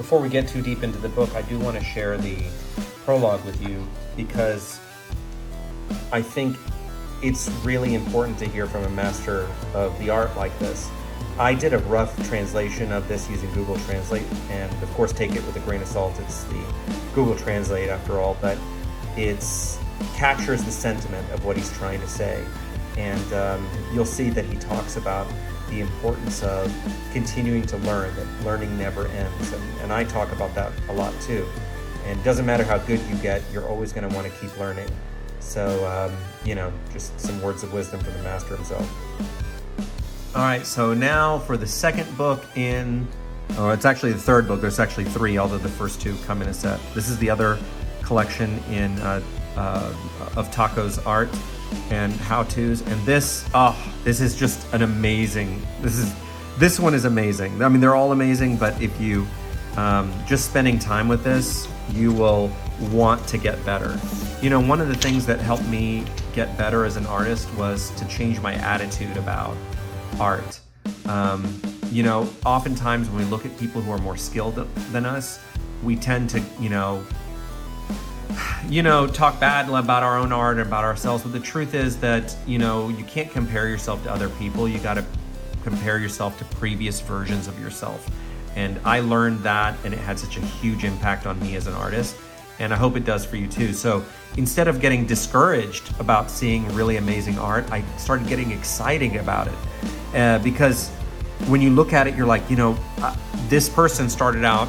before we get too deep into the book, I do want to share the prologue with you because I think it's really important to hear from a master of the art like this. I did a rough translation of this using Google Translate, and of course take it with a grain of salt. It's the Google Translate after all, but it captures the sentiment of what he's trying to say. And you'll see that he talks about the importance of continuing to learn, that learning never ends. And I talk about that a lot too. And it doesn't matter how good you get, you're always going to want to keep learning. So, just some words of wisdom from the master himself. All right, so now for the second book it's actually the third book. There's actually three, although the first two come in a set. This is the other collection of Taco's art and how-tos. And this is just an amazing, this one is amazing. I mean, they're all amazing, but if you just spending time with this, you will want to get better. One of the things that helped me get better as an artist was to change my attitude about art. Oftentimes when we look at people who are more skilled than us, we tend to, talk bad about our own art and about ourselves. But the truth is that, you can't compare yourself to other people. You got to compare yourself to previous versions of yourself. And I learned that, and it had such a huge impact on me as an artist. And I hope it does for you too. So instead of getting discouraged about seeing really amazing art, I started getting excited about it. Because when you look at it, you're like, this person started out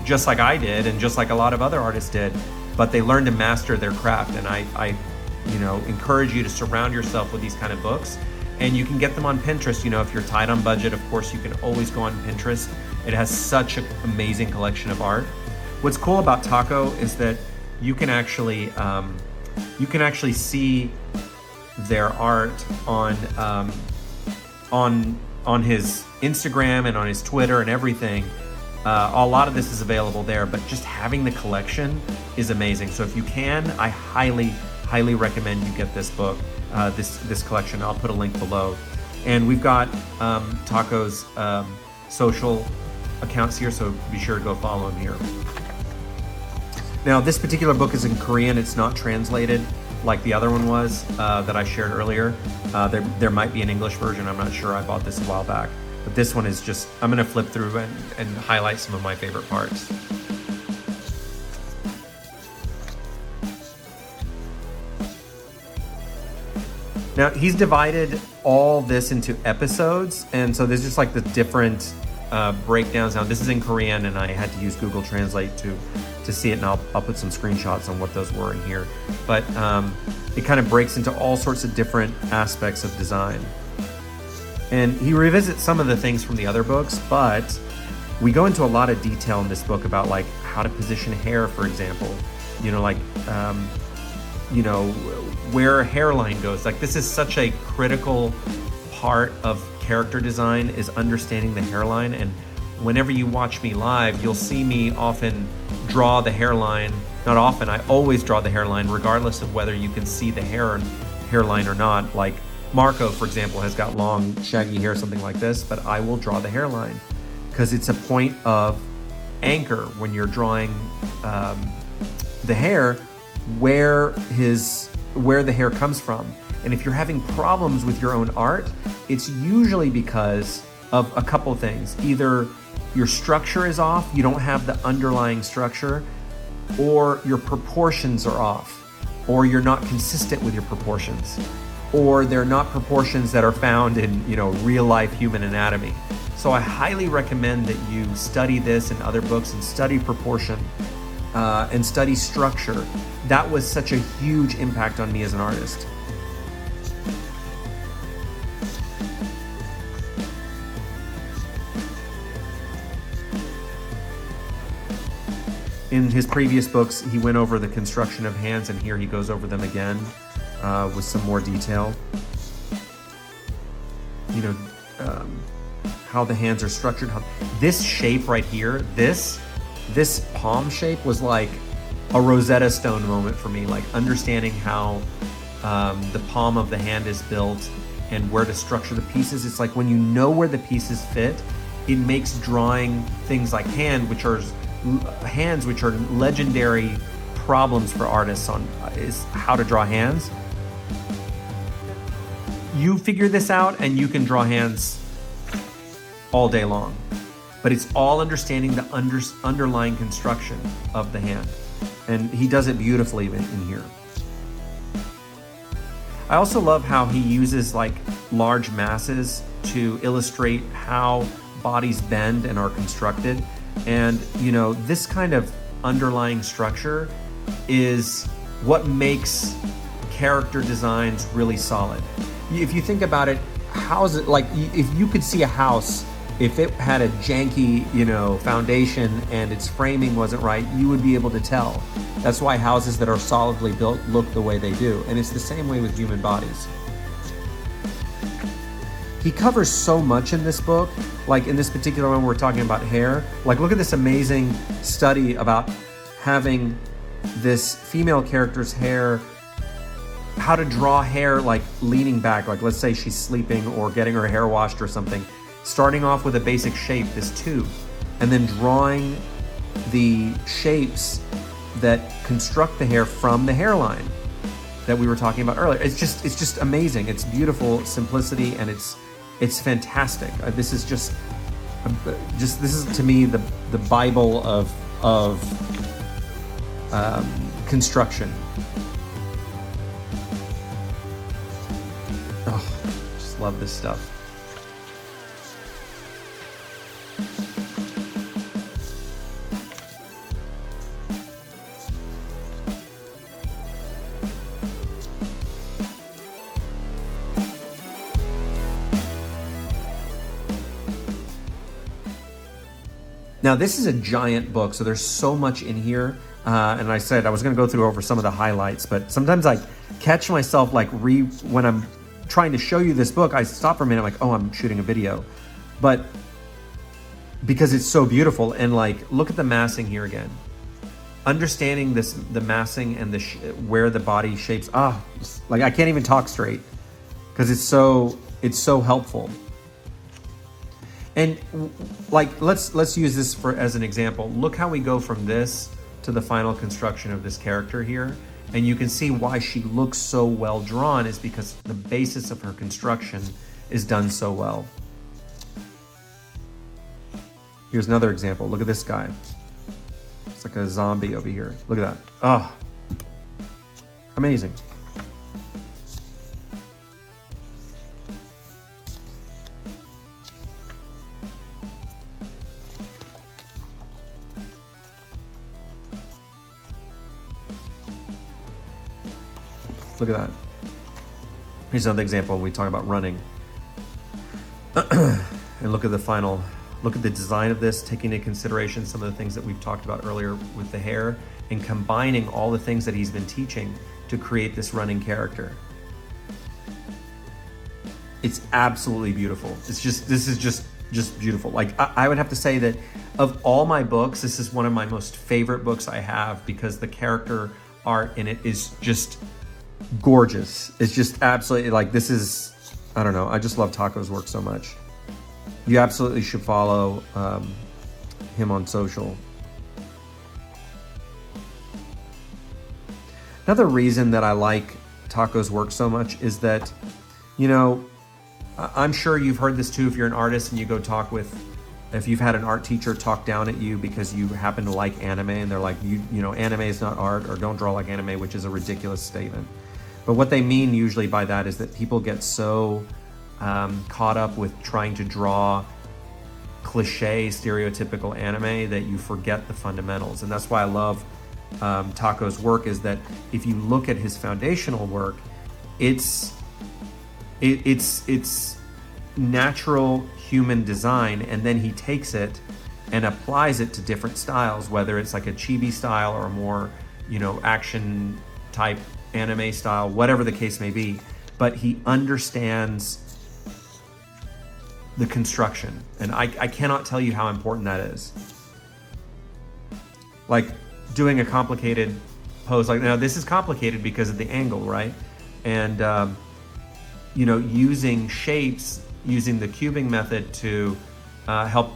just like I did and just like a lot of other artists did, but they learned to master their craft. And I encourage you to surround yourself with these kind of books. And you can get them on Pinterest. If you're tight on budget, of course, you can always go on Pinterest. It has such an amazing collection of art. What's cool about Taco is that you can actually see their art on his Instagram and on his Twitter and everything. A lot of this is available there, but just having the collection is amazing. So if you can, I highly recommend you get this book, this collection. I'll put a link below. And we've got Taco's social accounts here, so be sure to go follow him here. Now, this particular book is in Korean. It's not translated like the other one was that I shared earlier. There might be an English version. I'm not sure. I bought this a while back. But this one is just, I'm going to flip through and highlight some of my favorite parts. Now, he's divided all this into episodes. And so there's just like the different breakdowns. Now, this is in Korean, and I had to use Google Translate to see it, and I'll put some screenshots on what those were in here. But it kind of breaks into all sorts of different aspects of design. And he revisits some of the things from the other books, but we go into a lot of detail in this book about like how to position hair, for example. Where a hairline goes. Like, this is such a critical part of character design, is understanding the hairline. And whenever you watch me live, you'll see me often draw the hairline. Not often, I always draw the hairline regardless of whether you can see the hairline or not. Like Marco, for example, has got long, shaggy hair, something like this, but I will draw the hairline because it's a point of anchor when you're drawing the hair, where the hair comes from. And if you're having problems with your own art, it's usually because of a couple things. Either your structure is off, you don't have the underlying structure, or your proportions are off, or you're not consistent with your proportions, or they're not proportions that are found in real life human anatomy. So I highly recommend that you study this and other books and study proportion and study structure. That was such a huge impact on me as an artist. In his previous books, he went over the construction of hands, and here he goes over them again with some more detail. How the hands are structured. This shape right here, this palm shape was like a Rosetta Stone moment for me, like understanding how the palm of the hand is built and where to structure the pieces. It's like when you know where the pieces fit, it makes drawing things like hand, which are hands, which are legendary problems for artists on is how to draw hands. You figure this out and you can draw hands all day long, but it's all understanding the underlying construction of the hand, and he does it beautifully in here. I also love how he uses like large masses to illustrate how bodies bend and are constructed, and you know, this kind of underlying structure is what makes character designs really solid. If you think about it, how's it like, if you could see a house, if it had a janky, you know, foundation and its framing wasn't right, you would be able to tell. That's why houses that are solidly built look the way they do. And it's the same way with human bodies. He covers so much in this book. Like in this particular one, we're talking about hair. Like, look at this amazing study about having this female character's hair, how to draw hair like leaning back, like let's say she's sleeping or getting her hair washed or something, starting off with a basic shape, this tube, and then drawing the shapes that construct the hair from the hairline that we were talking about earlier. It's just amazing. It's beautiful simplicity, and it's fantastic. This is just this is to me the Bible of construction. Oh, just love this stuff. Now, this is a giant book, so there's so much in here. And I said I was going to go through over some of the highlights, but sometimes I catch myself like when I'm trying to show you this book, I stop for a minute, like, oh, I'm shooting a video. But because it's so beautiful, and like, look at the massing here again. Understanding the massing and where the body shapes. Like I can't even talk straight because it's so helpful. And like, let's use this as an example. Look how we go from this to the final construction of this character here. And you can see why she looks so well drawn is because the basis of her construction is done so well. Here's another example. Look at this guy. It's like a zombie over here. Look at that. Oh, amazing. Look at that. Here's another example when we talk about running. And look at the design of this, taking into consideration some of the things that we've talked about earlier with the hair, and combining all the things that he's been teaching to create this running character. It's absolutely beautiful. This is just beautiful. Like I would have to say that of all my books, this is one of my most favorite books I have, because the character art in it is just gorgeous. It's just absolutely like, this is, I don't know, I just love Taco's work so much. You absolutely should follow him on social. Another reason that I like Taco's work so much is that, you know, I'm sure you've heard this too if you're an artist and you go talk with, if you've had an art teacher talk down at you because you happen to like anime and they're like, you know, anime is not art, or don't draw like anime, which is a ridiculous statement. But what they mean usually by that is that people get so caught up with trying to draw cliche, stereotypical anime that you forget the fundamentals. And that's why I love Taco's work, is that if you look at his foundational work, it's natural human design, and then he takes it and applies it to different styles, whether it's like a chibi style or a more, you know, action type anime style, whatever the case may be. But he understands the construction, and I cannot tell you how important that is. Like doing a complicated pose, like now this is complicated because of the angle, right? And you know, using shapes, using the cubing method to help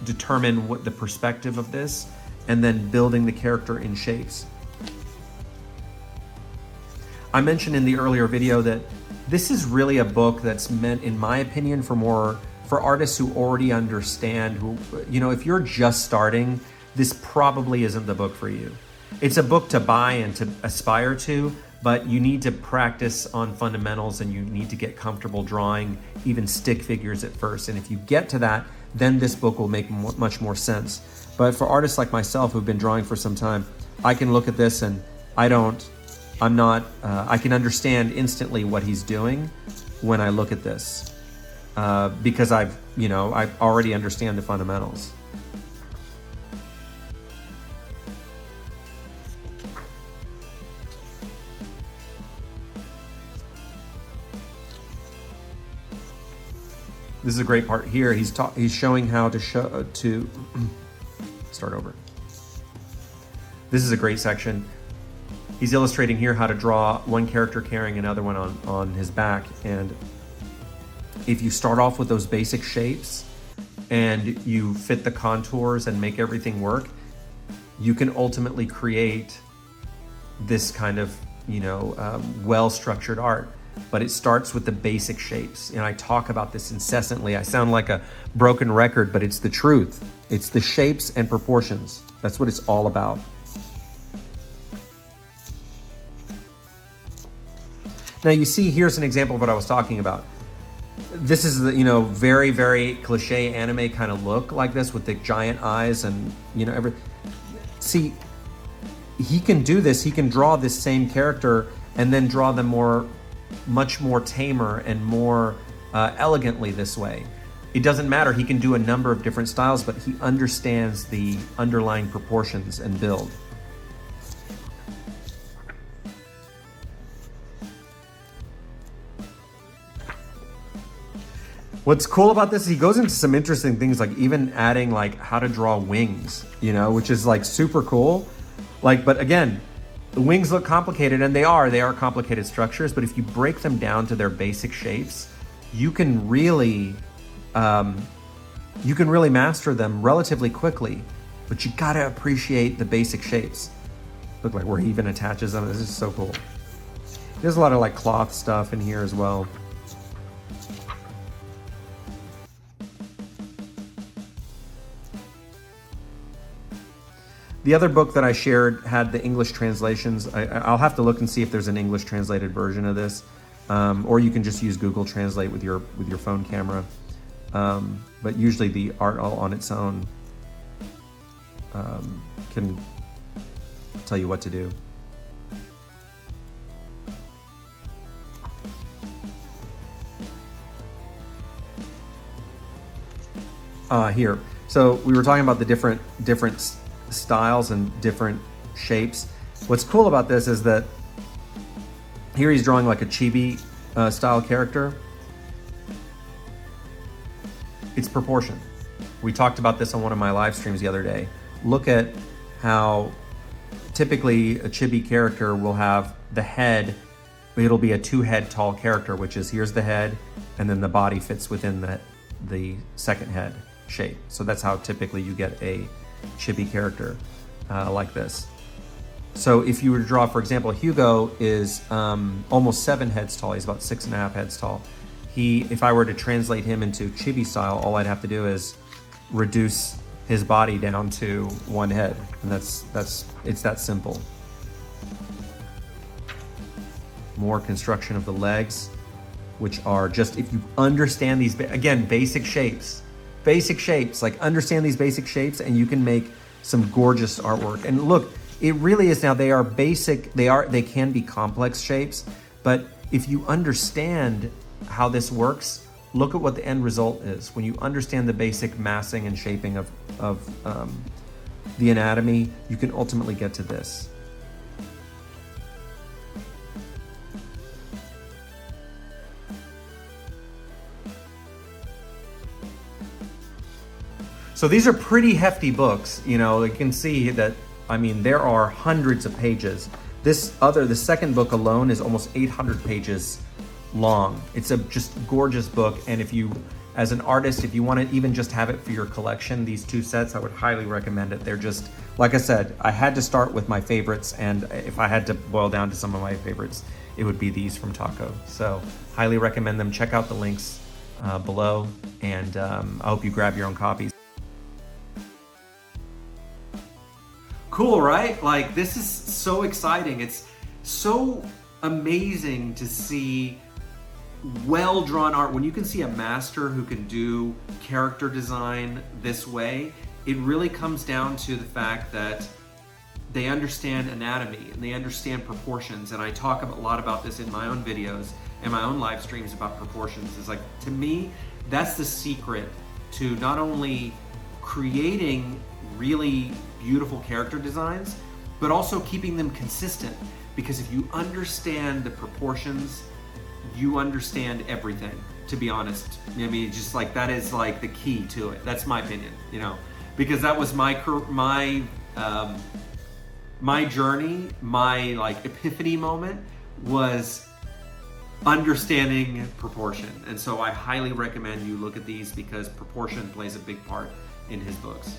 determine what the perspective of this, and then building the character in shapes. I mentioned in the earlier video that this is really a book that's meant, in my opinion, for artists who already understand, who, you know, if you're just starting, this probably isn't the book for you. It's a book to buy and to aspire to, but you need to practice on fundamentals and you need to get comfortable drawing even stick figures at first. And if you get to that, then this book will make much more sense. But for artists like myself who've been drawing for some time, I can look at this and I can understand instantly what he's doing when I look at this. Because I already understand the fundamentals. This is a great part here. He's showing how to start over. This is a great section. He's illustrating here how to draw one character carrying another one on his back. And if you start off with those basic shapes and you fit the contours and make everything work, you can ultimately create this kind of, well-structured art. But it starts with the basic shapes. And I talk about this incessantly. I sound like a broken record, but it's the truth. It's the shapes and proportions. That's what it's all about. Now you see, here's an example of what I was talking about. This is the, very, very cliche anime kind of look like this with the giant eyes and, See, he can do this. He can draw this same character and then draw them much more tamer and more elegantly this way. It doesn't matter. He can do a number of different styles, but he understands the underlying proportions and build. What's cool about this is he goes into some interesting things, like even adding like how to draw wings, which is like super cool. But again, the wings look complicated, and they are complicated structures, but if you break them down to their basic shapes, you can really master them relatively quickly, but you gotta appreciate the basic shapes. Look like where he even attaches them. This is so cool. There's a lot of like cloth stuff in here as well. The other book that I shared had the English translations. I'll have to look and see if there's an English translated version of this, or you can just use Google Translate with your phone camera. But usually the art all on its own can tell you what to do. Here, so we were talking about the different styles and different shapes. What's cool about this is that here he's drawing like a chibi style character. It's proportion. We talked about this on one of my live streams the other day. Look at how typically a chibi character will have the head, it'll be a 2-head tall character, which is here's the head and then the body fits within the second head shape. So that's how typically you get a chibi character like this. So if you were to draw, for example, Hugo is almost 7 heads tall. He's about 6.5 heads tall. If I were to translate him into chibi style, all I'd have to do is reduce his body down to 1 head, and it's that simple. More construction of the legs, which are just, if you understand these, again, basic shapes, like understand these basic shapes and you can make some gorgeous artwork. And look, it really is now, they are basic, they can be complex shapes, but if you understand how this works, look at what the end result is. When you understand the basic massing and shaping of the anatomy, you can ultimately get to this. So these are pretty hefty books, you can see that, there are hundreds of pages. The second book alone is almost 800 pages long. It's a just gorgeous book, and if you as an artist, if you want to even just have it for your collection, these 2 sets, I would highly recommend it. They're just, like I said, I had to start with my favorites, and if I had to boil down to some of my favorites, it would be these from Taco. So highly recommend them. Check out the links below, and I hope you grab your own copies. Cool, right? Like, this is so exciting. It's so amazing to see well-drawn art. When you can see a master who can do character design this way, it really comes down to the fact that they understand anatomy and they understand proportions. And I talk a lot about this in my own videos and my own live streams about proportions. It's like, to me, that's the secret to not only creating really beautiful character designs, but also keeping them consistent. Because if you understand the proportions, you understand everything, to be honest. I mean, just like, that is like the key to it. That's my opinion, you know, because that was my journey, my like epiphany moment was understanding proportion. And so I highly recommend you look at these, because proportion plays a big part in his books.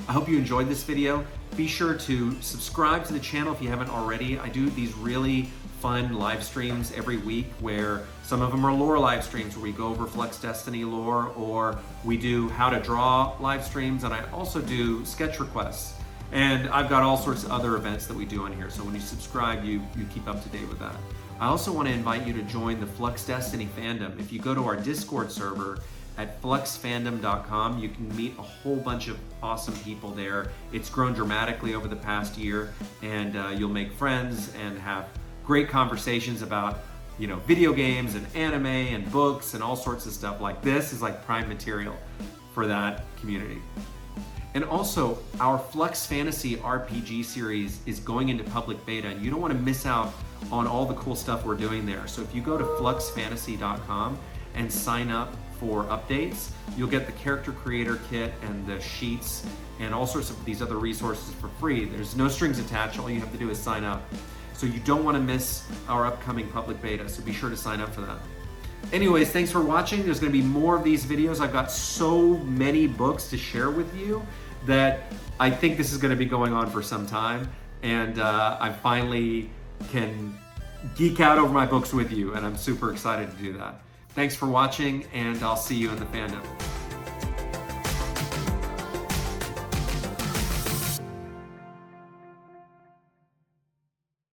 I hope you enjoyed this video. Be sure to subscribe to the channel if you haven't already. I do these really fun live streams every week, where some of them are lore live streams where we go over Flex Destiny lore, or we do how to draw live streams, and I also do sketch requests. And I've got all sorts of other events that we do on here. So when you subscribe, you keep up to date with that. I also want to invite you to join the Flex Destiny fandom. If you go to our Discord server at flexfandom.com, you can meet a whole bunch of awesome people there. It's grown dramatically over the past year, and you'll make friends and have great conversations about, you know, video games and anime and books and all sorts of stuff. Like, this is like prime material for that community. And also, our Flex Fantasy RPG series is going into public beta, and you don't want to miss out on all the cool stuff we're doing there. So if you go to flexfantasy.com and sign up for updates, you'll get the character creator kit and the sheets and all sorts of these other resources for free. There's no strings attached. All you have to do is sign up. So you don't want to miss our upcoming public beta, so be sure to sign up for that. Anyways, thanks for watching. There's going to be more of these videos. I've got so many books to share with you that I think this is going to be going on for some time, and I finally can geek out over my books with you, and I'm super excited to do that. Thanks for watching, and I'll see you in the fandom.